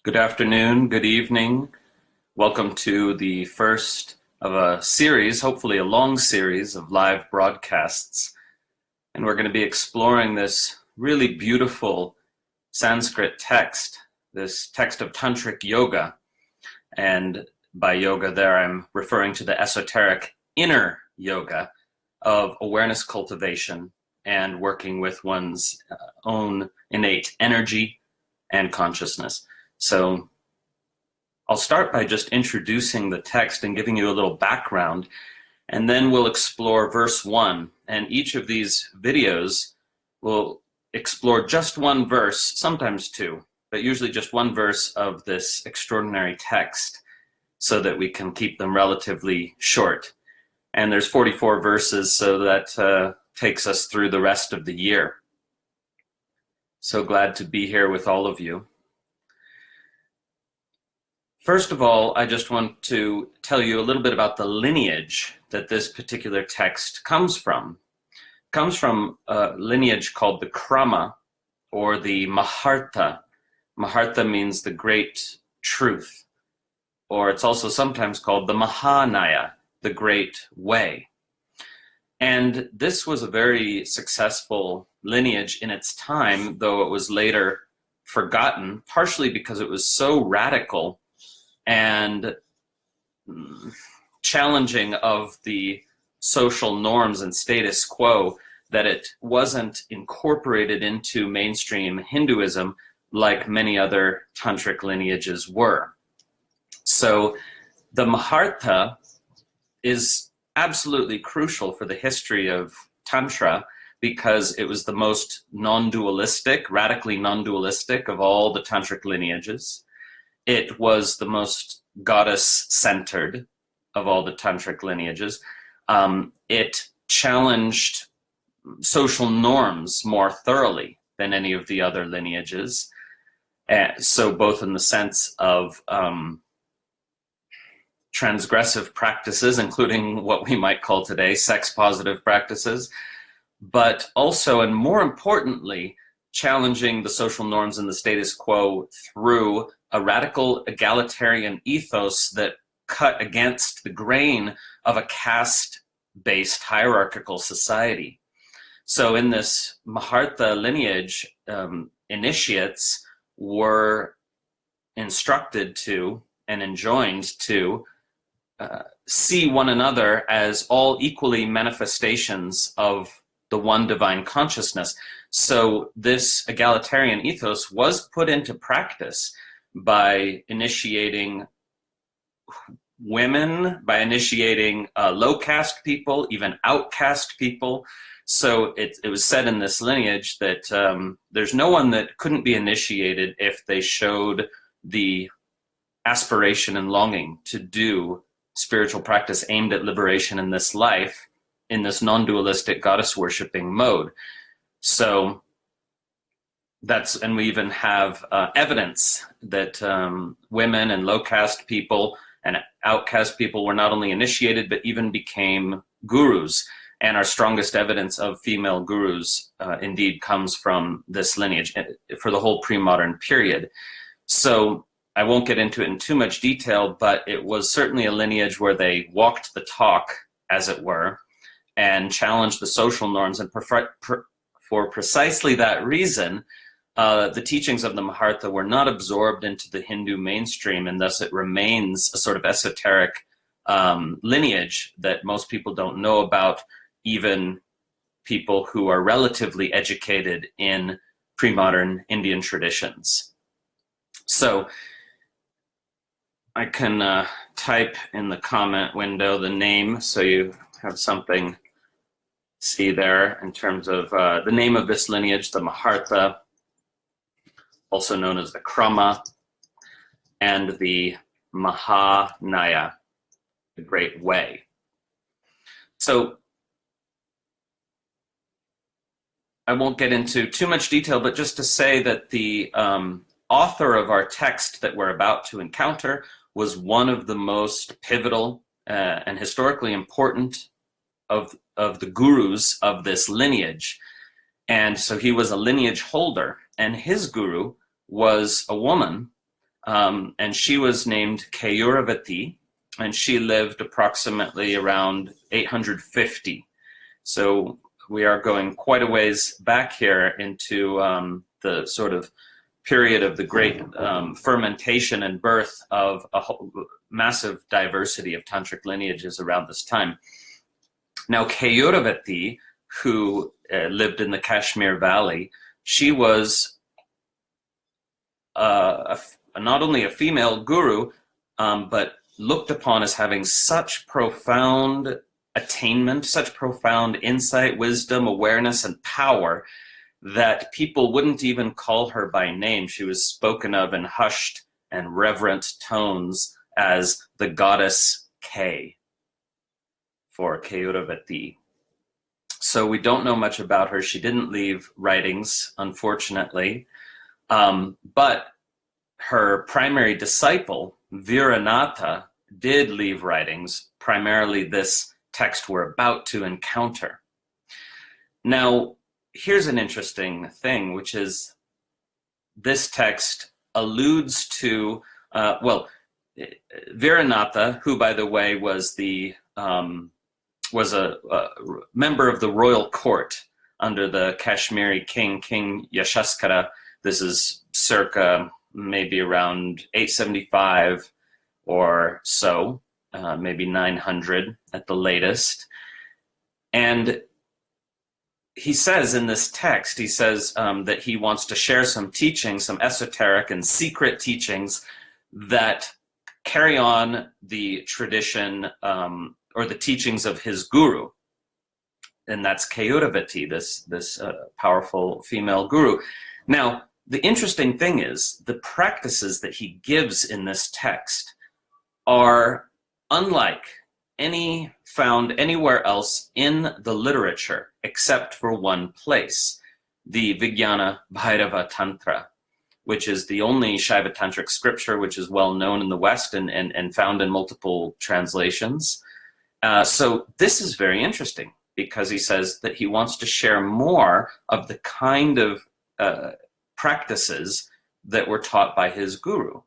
Good afternoon, good evening. Welcome to the first of a series, hopefully a long series of live broadcasts. And we're going to be exploring this really beautiful Sanskrit text, this text of Tantric yoga. And by yoga there, I'm referring to the esoteric inner yoga of awareness cultivation and working with one's own innate energy and consciousness. So I'll start by just introducing the text and giving you a little background, and then we'll explore verse 1. And each of these videos will explore just one verse, sometimes two, but usually just one verse of this extraordinary text so that we can keep them relatively short. And there's 44 verses, so that takes us through the rest of the year. So glad to be here with all of you. First of all, I just want to tell you a little bit about the lineage that this particular text comes from. It comes from a lineage called the Krama, or the Mahārtha. Mahārtha means the great truth, or it's also sometimes called the Mahānaya, the great way. And this was a very successful lineage in its time, though it was later forgotten, partially because it was so radical and challenging of the social norms and status quo that it wasn't incorporated into mainstream Hinduism like many other tantric lineages were. So the Mahārtha is absolutely crucial for the history of Tantra because it was the most non-dualistic, radically non-dualistic of all the tantric lineages. It was the most goddess-centered of all the tantric lineages. It challenged social norms more thoroughly than any of the other lineages. So both in the sense of transgressive practices, including what we might call today sex-positive practices, but also, and more importantly, challenging the social norms and the status quo through a radical egalitarian ethos that cut against the grain of a caste-based hierarchical society. So in this Mahārtha lineage, initiates were instructed to and enjoined to see one another as all equally manifestations of the one divine consciousness. So this egalitarian ethos was put into practice by initiating women, by initiating low caste people, even outcast people. So it was said in this lineage that there's no one that couldn't be initiated if they showed the aspiration and longing to do spiritual practice aimed at liberation in this life, in this non-dualistic goddess-worshipping mode. So and we even have evidence that women and low caste people and outcast people were not only initiated, but even became gurus. And our strongest evidence of female gurus indeed comes from this lineage for the whole pre-modern period. So I won't get into it in too much detail, but it was certainly a lineage where they walked the talk, as it were, and challenged the social norms. And for precisely that reason, the teachings of the Mahārtha were not absorbed into the Hindu mainstream, and thus it remains a sort of esoteric lineage that most people don't know about, even people who are relatively educated in pre-modern Indian traditions. So I can type in the comment window the name so you have something to see there in terms of the name of this lineage, the Mahārtha, also known as the Krama, and the Mahānaya, the Great Way. So I won't get into too much detail, but just to say that the author of our text that we're about to encounter was one of the most pivotal and historically important of the gurus of this lineage. And so he was a lineage holder, and his guru was a woman and she was named Keyuravati, and she lived approximately around 850. So we are going quite a ways back here into the sort of period of the great fermentation and birth of a whole massive diversity of tantric lineages around this time. Now, Keyuravati, who lived in the Kashmir Valley, she was not only a female guru, but looked upon as having such profound attainment, such profound insight, wisdom, awareness, and power that people wouldn't even call her by name. She was spoken of in hushed and reverent tones as the goddess K, for Keyuravati. So we don't know much about her. She didn't leave writings, unfortunately, but her primary disciple, Vīranātha, did leave writings, primarily this text we're about to encounter. Now, here's an interesting thing, which is this text alludes to, Vīranātha, who, by the way, was a member of the royal court under the Kashmiri king, King Yashaskara. This is circa maybe around 875 or so, maybe 900 at the latest. And he says in this text, he says that he wants to share some teachings, some esoteric and secret teachings that carry on the tradition or the teachings of his guru. And that's Keyuravati, this powerful female guru. Now, the interesting thing is the practices that he gives in this text are unlike any found anywhere else in the literature, except for one place, the Vīranātha Tantra, which is the only Shaiva Tantric scripture which is well known in the West and found in multiple translations. So this is very interesting because he says that he wants to share more of the kind of practices that were taught by his guru.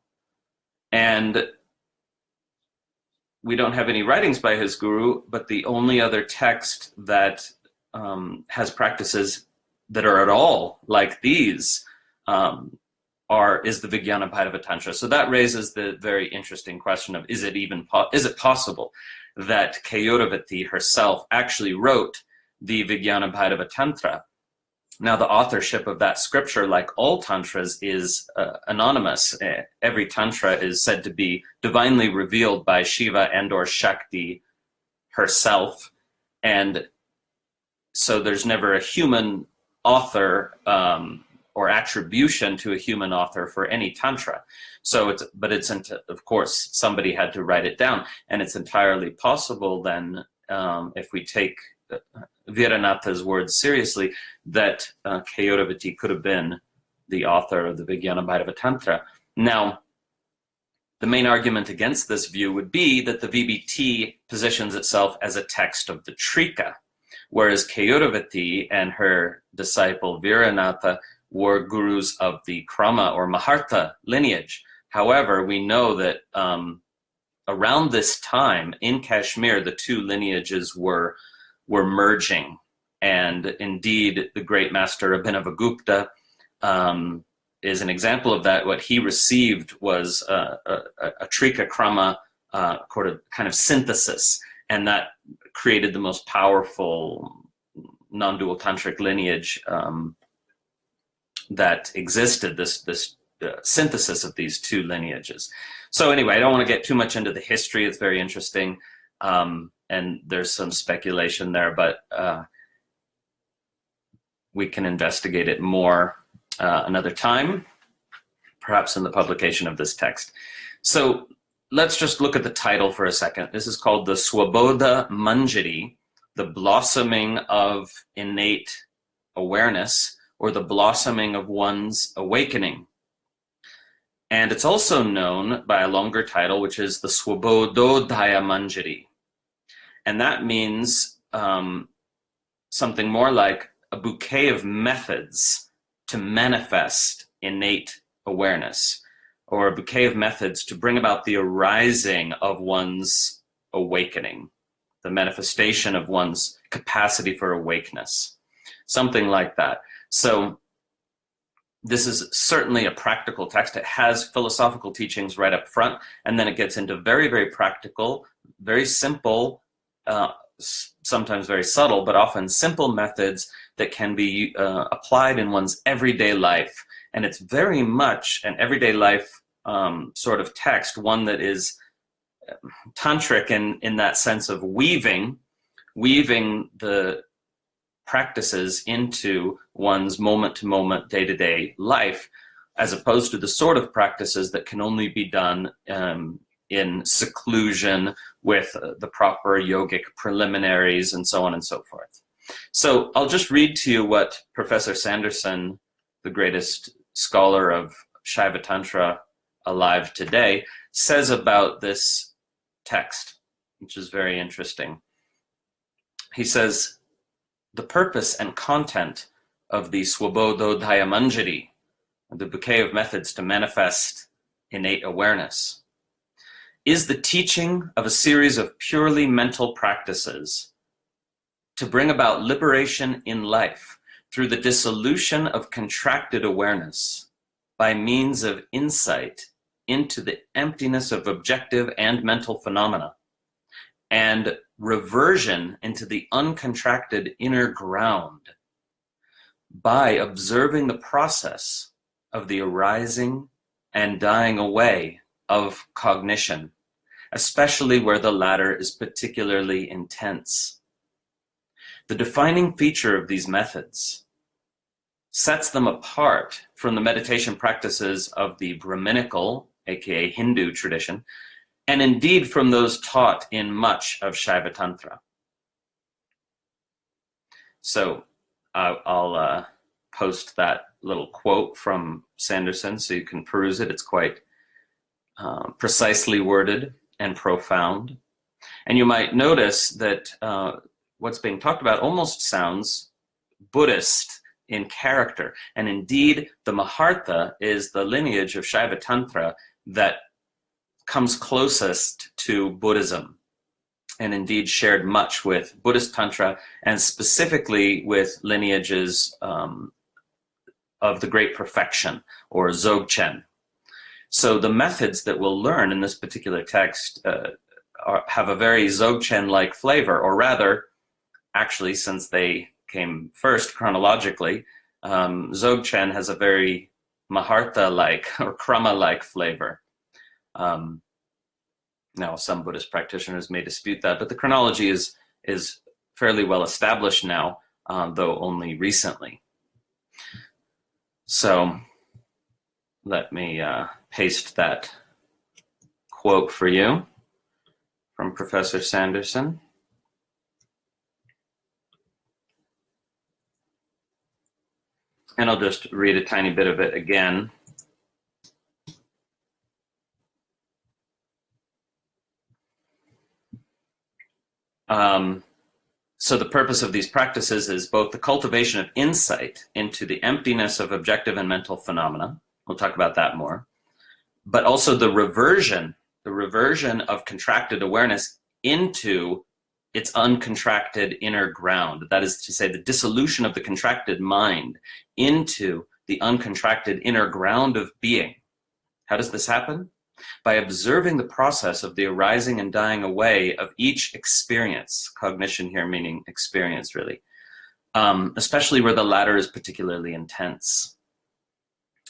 And we don't have any writings by his guru, but the only other text that has practices that are at all like these is the Vīranātha Tantra. So that raises the very interesting question of, is it possible that Keyuravati herself actually wrote the Vīranātha Tantra? Now, the authorship of that scripture, like all tantras, is anonymous. Every tantra is said to be divinely revealed by Shiva and or Shakti herself. And so there's never a human author or attribution to a human author for any tantra. So of course, somebody had to write it down. And it's entirely possible then, if we take Vīranātha's words seriously, that Keyuravati could have been the author of the Vīranātha Tantra. Now, the main argument against this view would be that the VBT positions itself as a text of the Trika, whereas Keyuravati and her disciple Vīranātha were gurus of the Krama or Mahārtha lineage. However, we know that around this time in Kashmir, the two lineages were merging. And indeed, the great master Abhinavagupta is an example of that. What he received was a Trika Krama kind of synthesis, and that created the most powerful non-dual tantric lineage that existed, this synthesis of these two lineages. So anyway, I don't want to get too much into the history. It's very interesting. And there's some speculation there, but we can investigate it more another time, perhaps in the publication of this text. So let's just look at the title for a second. This is called the Svabodha-mañjarī, the Blossoming of Innate Awareness, or the Blossoming of One's Awakening. And it's also known by a longer title, which is the Svabodha-mañjarī. And that means something more like a bouquet of methods to manifest innate awareness, or a bouquet of methods to bring about the arising of one's awakening, the manifestation of one's capacity for awakeness, something like that. So this is certainly a practical text. It has philosophical teachings right up front, and then it gets into very, very practical, very simple, sometimes very subtle, but often simple methods that can be applied in one's everyday life. And it's very much an everyday life sort of text, one that is tantric in that sense of weaving the practices into one's moment-to-moment, day-to-day life, as opposed to the sort of practices that can only be done in seclusion with the proper yogic preliminaries and so on and so forth. So I'll just read to you what Professor Sanderson, the greatest scholar of Shaiva Tantra alive today, says about this text, which is very interesting. He says, the purpose and content of the Svabodha-mañjarī, the bouquet of methods to manifest innate awareness, is the teaching of a series of purely mental practices to bring about liberation in life through the dissolution of contracted awareness by means of insight into the emptiness of objective and mental phenomena, and reversion into the uncontracted inner ground by observing the process of the arising and dying away of cognition, especially where the latter is particularly intense. The defining feature of these methods sets them apart from the meditation practices of the Brahminical, aka Hindu tradition, and indeed from those taught in much of Shaiva Tantra. So I'll post that little quote from Sanderson so you can peruse it. It's quite precisely worded and profound. And you might notice that what's being talked about almost sounds Buddhist in character. And indeed, the Mahārtha is the lineage of Shaiva Tantra that comes closest to Buddhism, and indeed shared much with Buddhist Tantra, and specifically with lineages of the Great Perfection, or Dzogchen. So the methods that we'll learn in this particular text have a very Dzogchen-like flavor, or rather, actually, since they came first chronologically, Dzogchen has a very Mahārtha-like or Krama-like flavor. Now, some Buddhist practitioners may dispute that, but the chronology is fairly well established now, though only recently. So let me paste that quote for you from Professor Sanderson. And I'll just read a tiny bit of it again. So the purpose of these practices is both the cultivation of insight into the emptiness of objective and mental phenomena. We'll talk about that more. But also the reversion of contracted awareness into its uncontracted inner ground. That is to say, the dissolution of the contracted mind into the uncontracted inner ground of being. How does this happen? By observing the process of the arising and dying away of each experience, cognition here meaning experience really, especially where the latter is particularly intense.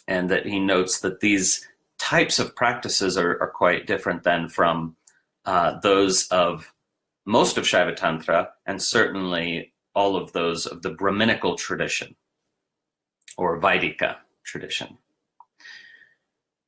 And that he notes that these types of practices are quite different than from those of most of Shaiva Tantra, and certainly all of those of the Brahminical tradition or Vaidika tradition.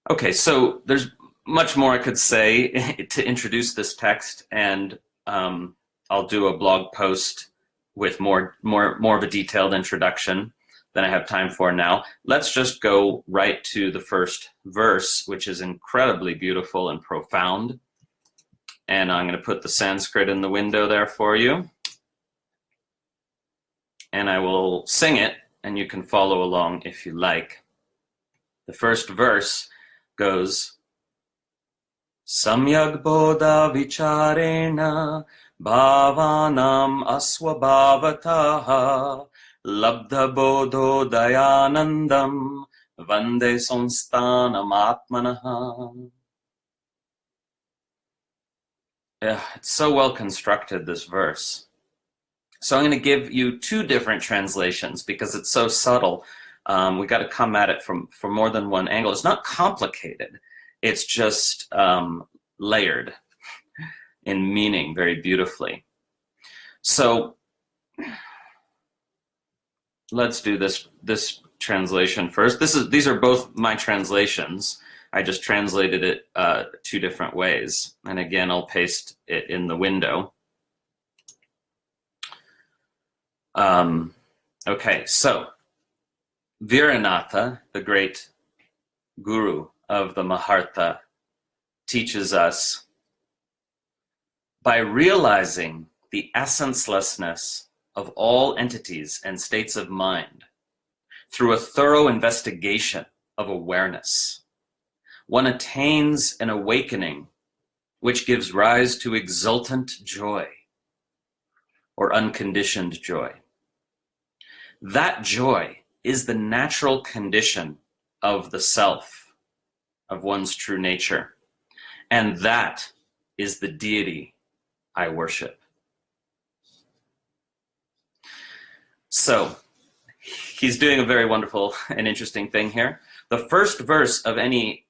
Okay, so there's much more I could say to introduce this text, and I'll do a blog post with more of a detailed introduction than I have time for now. Let's just go right to the first verse, which is incredibly beautiful and profound. And I'm going to put the Sanskrit in the window there for you. And I will sing it, and you can follow along if you like. The first verse goes, Samyak bodha vicharena bhavanam asvabhavataha labdha bodho dayanandam vande samsthanam atmanaha. It's so well constructed, this verse. So I'm going to give you two different translations because it's so subtle. We got to come at it from more than one angle. It's not complicated. It's just layered in meaning very beautifully. So let's do this translation first. These are both my translations. I just translated it two different ways. And again, I'll paste it in the window. Okay, so Vīranātha, the great guru of the Mahārtha, teaches us, by realizing the essencelessness of all entities and states of mind through a thorough investigation of awareness, one attains an awakening which gives rise to exultant joy or unconditioned joy. That joy is the natural condition of the self, of one's true nature, and that is the deity I worship. So he's doing a very wonderful and interesting thing here. The first verse of any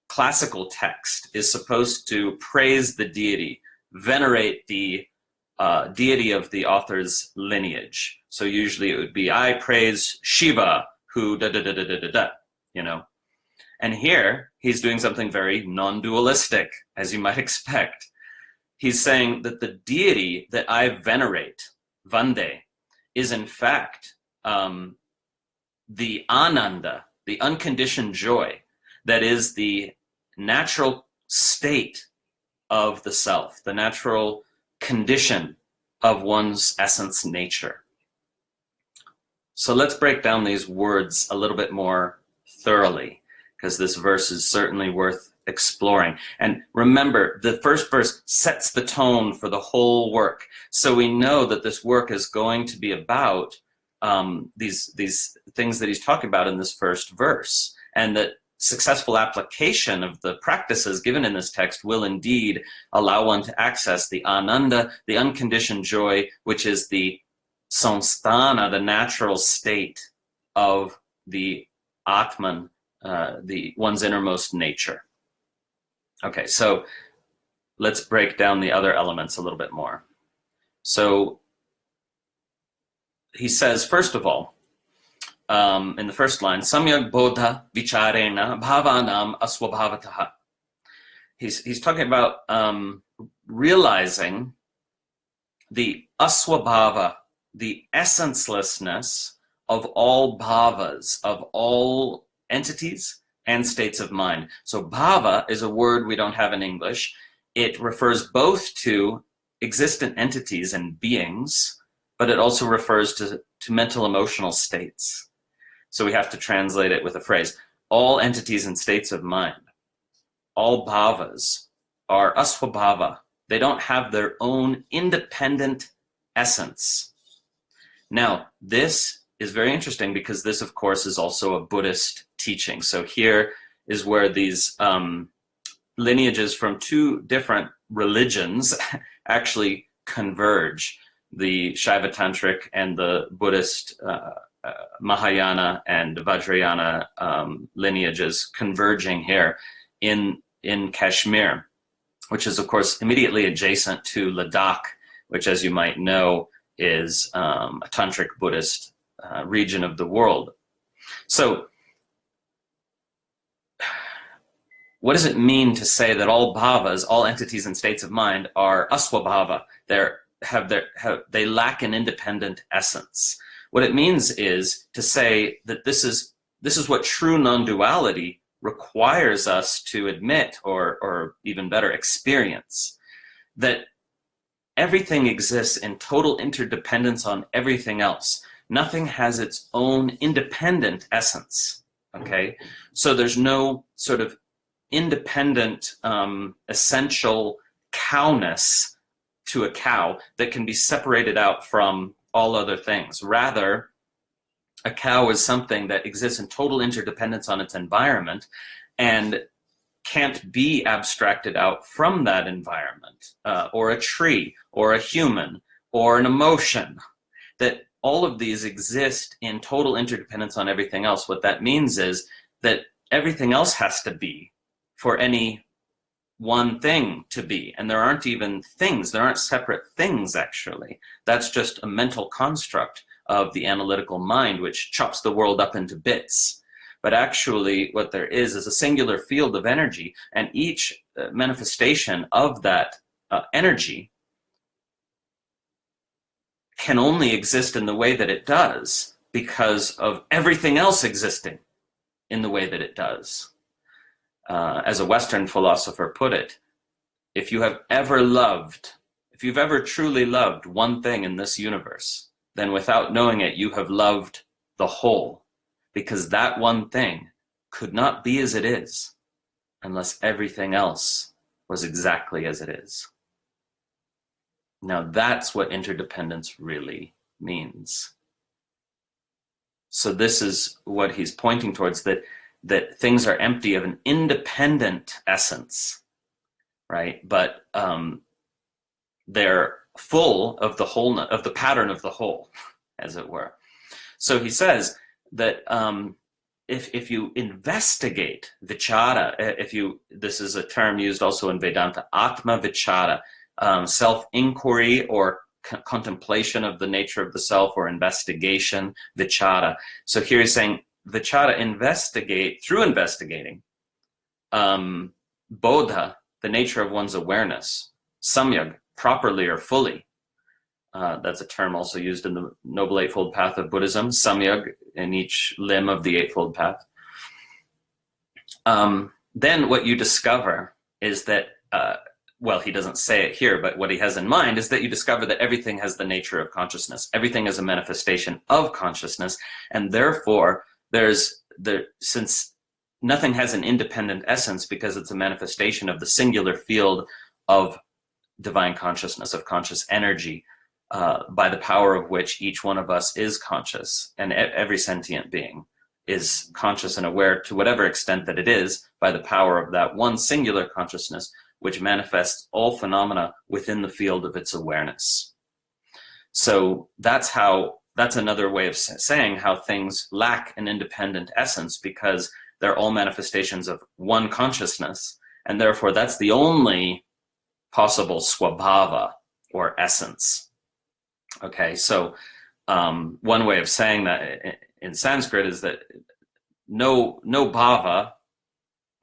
classical text is supposed to praise the deity, venerate the deity of the author's lineage. So usually it would be, I praise Shiva, who da da da da da da da, you know. And here he's doing something very non-dualistic, as you might expect. He's saying that the deity that I venerate, Vande, is in fact the ananda, the unconditioned joy, that is the natural state of the self, the natural condition of one's essence nature. So let's break down these words a little bit more thoroughly, because this verse is certainly worth exploring. And remember, the first verse sets the tone for the whole work. So we know that this work is going to be about these things that he's talking about in this first verse, and that successful application of the practices given in this text will indeed allow one to access the ananda, the unconditioned joy, which is the samsthana, the natural state of the atman, one's innermost nature. Okay, so let's break down the other elements a little bit more. So he says, first of all, in the first line, Samyak bodha vicharena bhavanam asvabhavataha. He's talking about realizing the asvabhava, the essencelessness of all bhavas, of all entities and states of mind. So bhava is a word we don't have in English. It refers both to existent entities and beings, but it also refers to mental emotional states. So we have to translate it with a phrase. All entities and states of mind, all bhavas are asvabhava. They don't have their own independent essence. Now, this is very interesting because this, of course, is also a Buddhist teaching. So here is where these lineages from two different religions actually converge. The Shaiva Tantric and the Buddhist Mahayana and Vajrayana lineages converging here in Kashmir, which is, of course, immediately adjacent to Ladakh, which, as you might know, is a Tantric Buddhist region of the world. So what does it mean to say that all bhavas, all entities and states of mind, are asvabhava? They lack an independent essence. What it means is to say that this is what true non-duality requires us to admit, or even better, experience, that everything exists in total interdependence on everything else. Nothing has its own independent essence, okay? So there's no sort of independent, essential cowness to a cow that can be separated out from all other things. Rather, a cow is something that exists in total interdependence on its environment and can't be abstracted out from that environment, or a tree, or a human, or an emotion. That all of these exist in total interdependence on everything else. What that means is that everything else has to be for any one thing to be. And there aren't even things, there aren't separate things actually. That's just a mental construct of the analytical mind, which chops the world up into bits. But actually what there is a singular field of energy, and each manifestation of that energy can only exist in the way that it does because of everything else existing in the way that it does. As a Western philosopher put it, if you have ever loved, if you've ever truly loved one thing in this universe, then without knowing it, you have loved the whole, because that one thing could not be as it is unless everything else was exactly as it is. Now that's what interdependence really means. So this is what he's pointing towards, that things are empty of an independent essence, right? But they're full of the whole, of the pattern of the whole, as it were. So he says that if you investigate vichara, this is a term used also in Vedanta, atma vichara, self-inquiry or contemplation of the nature of the self, or investigation, vichara. So here he's saying vichara, investigate, through investigating, bodha, the nature of one's awareness, samyag, properly or fully. That's a term also used in the Noble Eightfold Path of Buddhism, samyag, in each limb of the Eightfold Path. Then what you discover is that, well, he doesn't say it here, but what he has in mind is that you discover that everything has the nature of consciousness. Everything is a manifestation of consciousness, and therefore since nothing has an independent essence because it's a manifestation of the singular field of divine consciousness, of conscious energy, by the power of which each one of us is conscious, and every sentient being is conscious and aware to whatever extent that it is, by the power of that one singular consciousness, which manifests all phenomena within the field of its awareness. So that's another way of saying how things lack an independent essence, because they're all manifestations of one consciousness, and therefore that's the only possible svabhava, or essence. Okay, so one way of saying that in Sanskrit is that no bhava,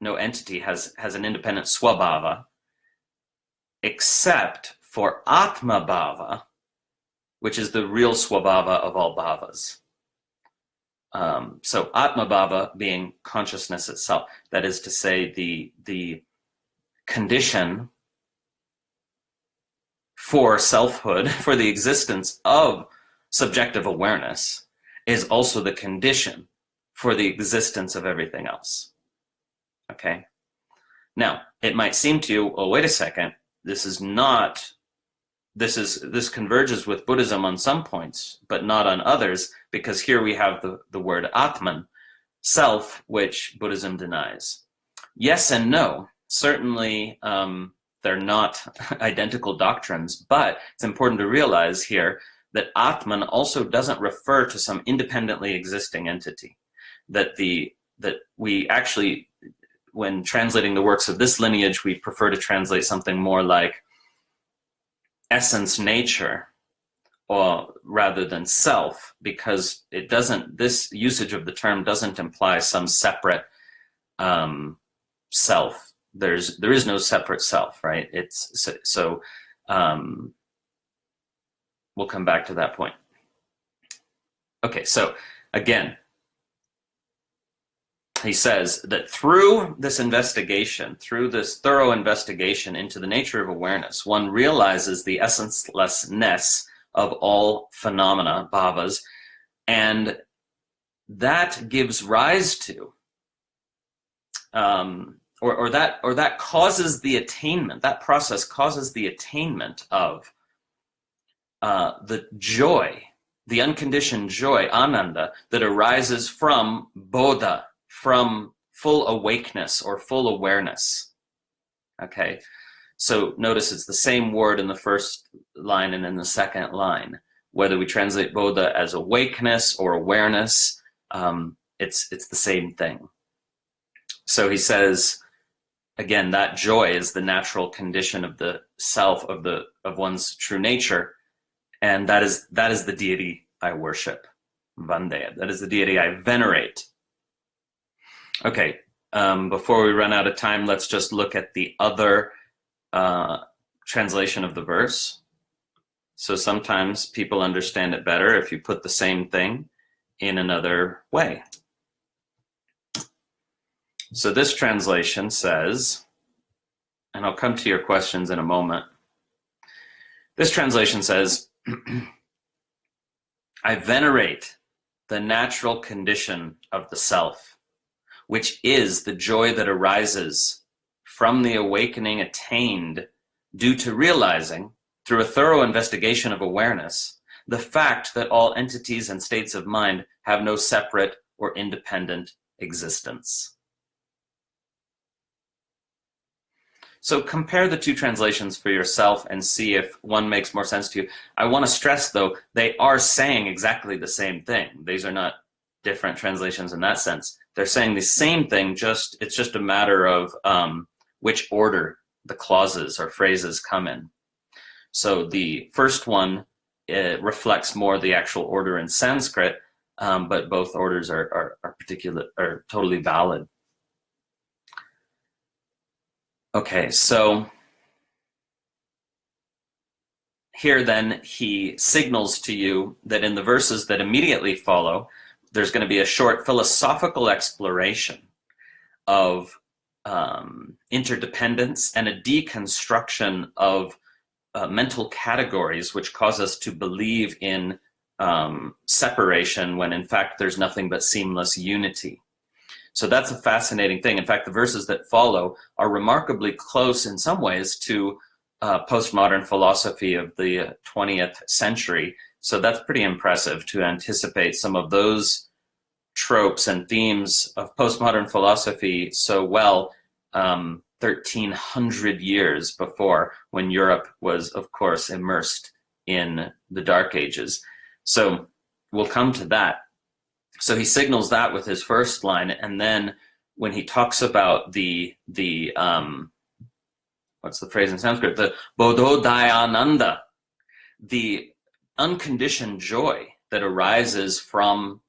no entity has an independent svabhava, except for atma bhava, which is the real svabhava of all bhavas. So atma bhava being consciousness itself, that is to say the condition for selfhood, for the existence of subjective awareness, is also the condition for the existence of everything else. Okay? Now, it might seem to you, oh, wait a second, this converges with Buddhism on some points, but not on others, because here we have the word Atman, self, which Buddhism denies. Yes and no. Certainly, they're not identical doctrines, but it's important to realize here that Atman also doesn't refer to some independently existing entity. That we actually, when translating the works of this lineage, we prefer to translate something more like essence, nature, or rather than self, because this usage of the term doesn't imply some separate self. There is no separate self, right? We'll come back to that point. Okay, so again, he says that through this investigation, through this thorough investigation into the nature of awareness, one realizes the essencelessness of all phenomena, bhavas, and that gives rise to, or that causes the attainment, that process causes the attainment of the joy, the unconditioned joy, ananda, that arises from bodha, from full awakeness or full awareness. Okay, so notice it's the same word in the first line and in the second line. Whether we translate bodha as awakeness or awareness, it's the same thing. So he says, again, that joy is the natural condition of the self, of one's true nature, and that is the deity I worship, Vandeya. That is the deity I venerate. Okay, before we run out of time, let's just look at the other translation of the verse. So sometimes people understand it better if you put the same thing in another way. So this translation says, and I'll come to your questions in a moment. This translation says, I venerate the natural condition of the self, which is the joy that arises from the awakening attained due to realizing, through a thorough investigation of awareness, the fact that all entities and states of mind have no separate or independent existence. So compare the two translations for yourself and see if one makes more sense to you. I want to stress, though, they are saying exactly the same thing. These are not different translations in that sense. They're saying the same thing, it's just a matter of which order the clauses or phrases come in. So the first one reflects more the actual order in Sanskrit, but both orders are totally valid. Okay, so here then he signals to you that in the verses that immediately follow, there's going to be a short philosophical exploration of interdependence and a deconstruction of mental categories which cause us to believe in separation when in fact there's nothing but seamless unity. So that's a fascinating thing. In fact, the verses that follow are remarkably close in some ways to postmodern philosophy of the 20th century. So that's pretty impressive to anticipate some of those tropes and themes of postmodern philosophy so well 1,300 years before, when Europe was, of course, immersed in the Dark Ages. So we'll come to that. So he signals that with his first line, and then when he talks about the what's the phrase in Sanskrit? The bodhodayananda, the unconditioned joy that arises from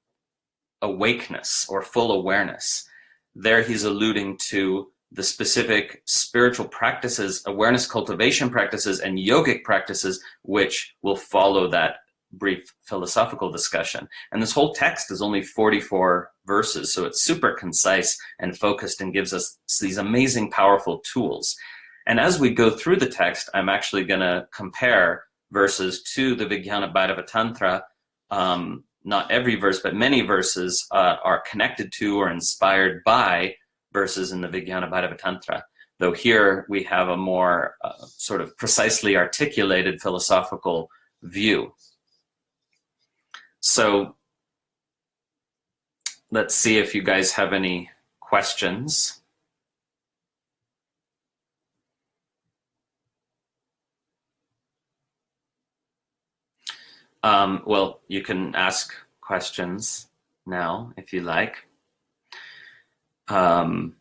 awakeness or full awareness. There he's alluding to the specific spiritual practices, awareness cultivation practices, and yogic practices which will follow that brief philosophical discussion. And this whole text is only 44 verses, so it's super concise and focused and gives us these amazing, powerful tools. And as we go through the text, I'm actually going to compare verses to the Vīranātha Tantra. Not every verse, but many verses are connected to or inspired by verses in the Vīranātha Tantra. Though here we have a more sort of precisely articulated philosophical view. So let's see if you guys have any questions. Well, you can ask questions now if you like. So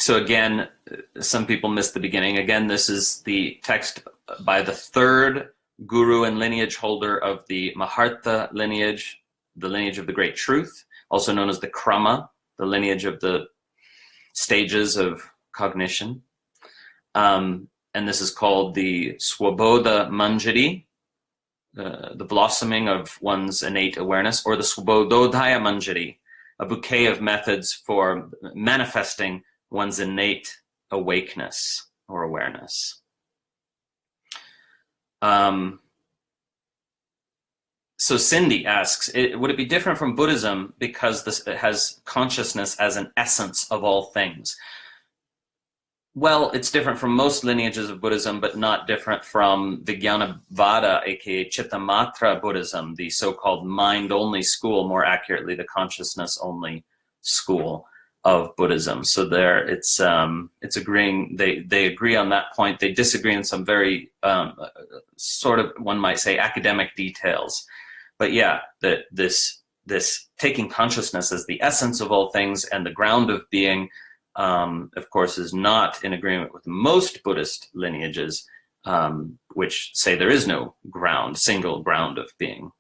again, some people missed the beginning. Again, this is the text by the third guru and lineage holder of the Mahārtha lineage, the lineage of the Great Truth, also known as the Krama, the lineage of the stages of cognition. And this is called the Svabodha-mañjarī, the blossoming of one's innate awareness, or the Svabodha-mañjarī, a bouquet of methods for manifesting one's innate awakeness or awareness. So Cindy asks, would it be different from Buddhism because it has consciousness as an essence of all things? Well, it's different from most lineages of Buddhism, but not different from Vijnanavada, aka Chittamatra Buddhism, the so-called mind-only school, more accurately, the consciousness-only school of Buddhism. So there, it's agreeing. They agree on that point. They disagree in some very sort of, one might say, academic details. But yeah, this taking consciousness as the essence of all things and the ground of being, of course, is not in agreement with most Buddhist lineages, which say there is no single ground of being.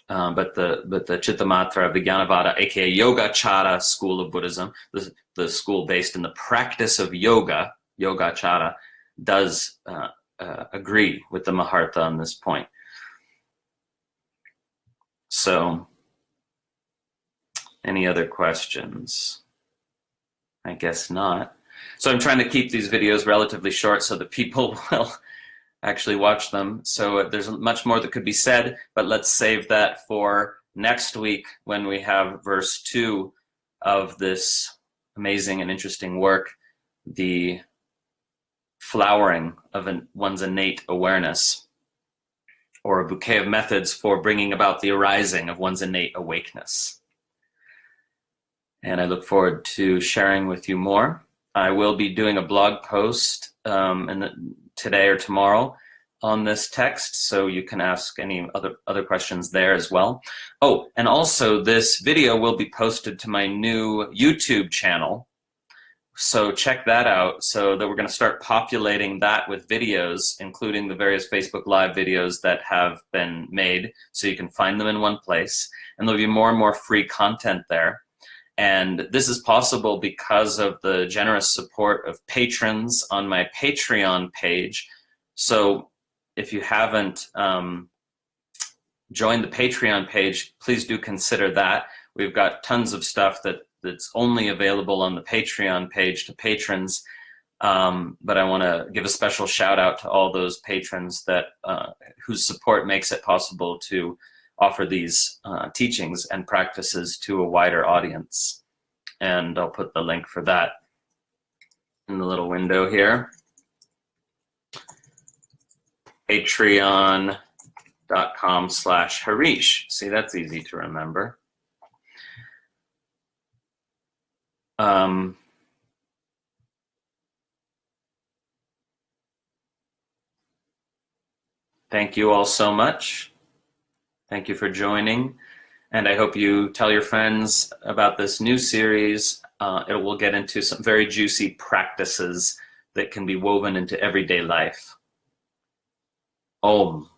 But the Chittamatra Vijnanavada, aka Yogacara school of Buddhism, the school based in the practice of yoga, Yogacara, does agree with the Mahārtha on this point. So, any other questions? I guess not. So I'm trying to keep these videos relatively short so that people will actually watch them. So there's much more that could be said, but let's save that for next week when we have verse 2 of this amazing and interesting work, the flowering of one's innate awareness, or a bouquet of methods for bringing about the arising of one's innate awakeness. And I look forward to sharing with you more. I will be doing a blog post today or tomorrow on this text, so you can ask any other questions there as well. Oh, and also this video will be posted to my new YouTube channel, so check that out. So that we're going to start populating that with videos, including the various Facebook Live videos that have been made, so you can find them in one place, and there'll be more and more free content there. And this is possible because of the generous support of patrons on my Patreon page. So if you haven't joined the Patreon page, please do consider that. We've got tons of stuff that's only available on the Patreon page to patrons. But I want to give a special shout out to all those patrons whose support makes it possible to offer these teachings and practices to a wider audience. And I'll put the link for that in the little window here. Patreon.com/Harish. See, that's easy to remember. Thank you all so much. Thank you for joining, and I hope you tell your friends about this new series. It will get into some very juicy practices that can be woven into everyday life. Om.